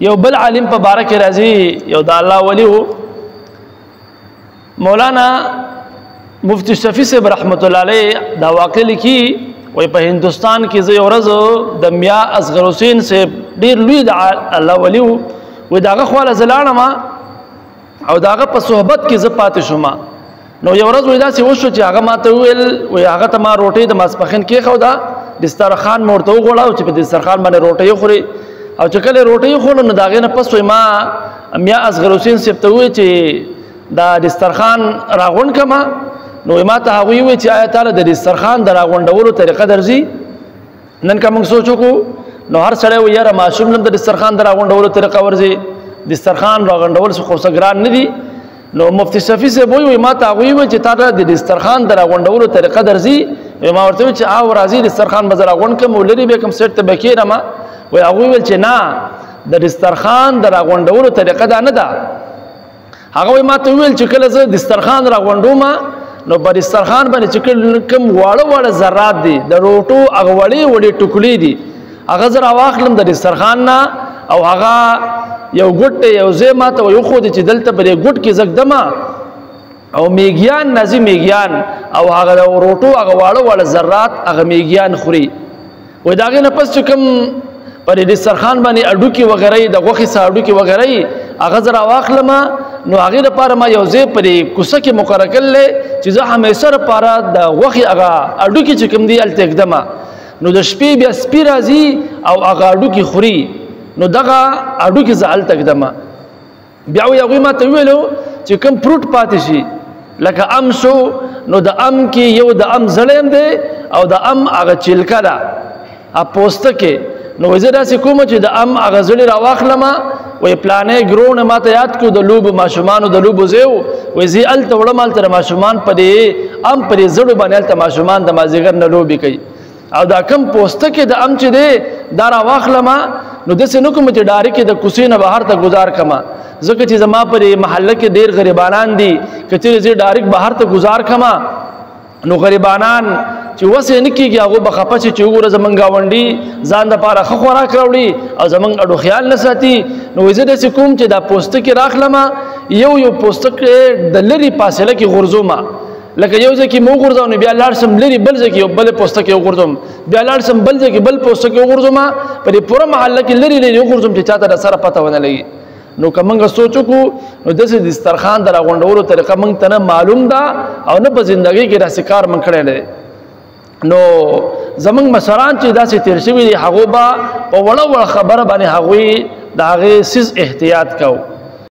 یو بل عالم په باره کې راځي یو د الله ولی و مولانا مفتی شفیع صاحب رحمت الله علیه دا واقع لیکي وای په هندستان کې زه یو ورځ د میا اصغر حسین صاحب ډیر لوی د الله ولی و وای داغه خواله زلاړم او داغه په صحبت کې زه پاتې شوم نو یو ورځ وای داسې وشو چې هغه ماته ویل وای هغه ته ما روټۍ د ماسپښین کې خو دا دسترخوان مورته وغوړاو چې په دسترخوان باندې روټۍ خوري او چې کله روټۍ خورو نو داغه نه پس وای ما میا اصغر حسین صاحب ته وای چې دا دسترخوان راغون کما نو ما ته هغه وی چې آیا تعالی د دسترخوان د راغونډولو طریقه درځي نن کوم سوچو کو نو هر سړی و یاره معصوم نن د دسترخوان د راغونډولو طریقه ورځي دسترخوان راغونډول خو سګران نه دي نو مفتی شفیع صاحب وی ما ته هغه وی چې تعالی د دسترخوان د راغونډولو طریقه درځي ما ورته چې او راځي دسترخوان بازار راغون کوم ولري به کوم سیټ ته بکیرم وی هغه ویل چې نه د دسترخوان د راغونډولو طریقه دا نه ده هغه ما ته ویل چې کله زه دسترخوان راغونډوم نو په دسترخوان باندې چې کوم واړه واړه ذرات دي د روټو هغه وړې وړې ټوکلې دي هغه زه راواخلم د دسترخوان نه او هغه یو ګوټ یو ځای ما ته وښودې چې دلته په دې ګوټ کې زګدمه او میږیان نازي میږیان او هغه روټو هغه واړه واړه ذرات هغه میږیان خوري وای دا غي نه پس چې کوم پر دې دسترخوان باندې اډوکی وغیرہ د غوخي ساډوکی وغیرہ هغه زرا واخلم نو هغه لپاره ما یو ځای پر کوسه کې مقرره کړل چې زه همیشه لپاره د غوخي هغه اډوکی چې کوم دی التقدمه نو د شپې بیا سپی راځي او هغه اډوکی خوري نو دغه اډوکی زه التقدمه بیا یو ما ته ویلو چې کوم فروټ پاتې شي لکه ام شو نو د ام کې یو د ام زړیم دی او د ام هغه چیلکا ده ا پوسټ کې نو وزرا سې کوم چې د ام هغه زړی راواخلم وې پلانې ګرون ماته یاد کو د لوب ماشومان د لوب زیو وې زی ال توړم ال تر ماشومان پدې ام پرې زړو باندې ته ماشومان د مازیګر نه لوبي کوي او دا کم پوسټ کې د ام چې دی دا راواخلم نو د سينو کوم چې ډاري کې د کوسینه بهر ته گزار کما ځکه چې زما پرې محله کې ډیر غریبانان دي کچې زی ډایرک بهر ته گزار کما نو غریبانان چې وسه نکیږي هغه بخپه چې وګوره زمونږ غونډي ځان د پاره خو خوراک راوړي او زمونږ اډو خیال نه ساتي نو وزه د کوم چې دا پوسټ کې راخلمه یو پوسټ کې د لری فاصله کې غرزومه لکه یو ځکه مو غرزاو نه بیا لاړ سم لری بل ځکه بل پوسټ کې غرزوم بیا لاړ سم بل ځکه بل پوسټ کې غرزومه په پوره محله کې لری غرزوم چې چاته سره پته ونه لګي نو کومنګ سوچو کو نو د دسترخوان د راغونډولو طریقه مونږ ته معلوم ده او نه په ژوندۍ کې داسې کار مونږ کړی دی نو زمونږ مشران چې داسې تیر شوي دي هغو به په وړه وړه خبره باندې هغوی د هغې سیز احتیاط کوو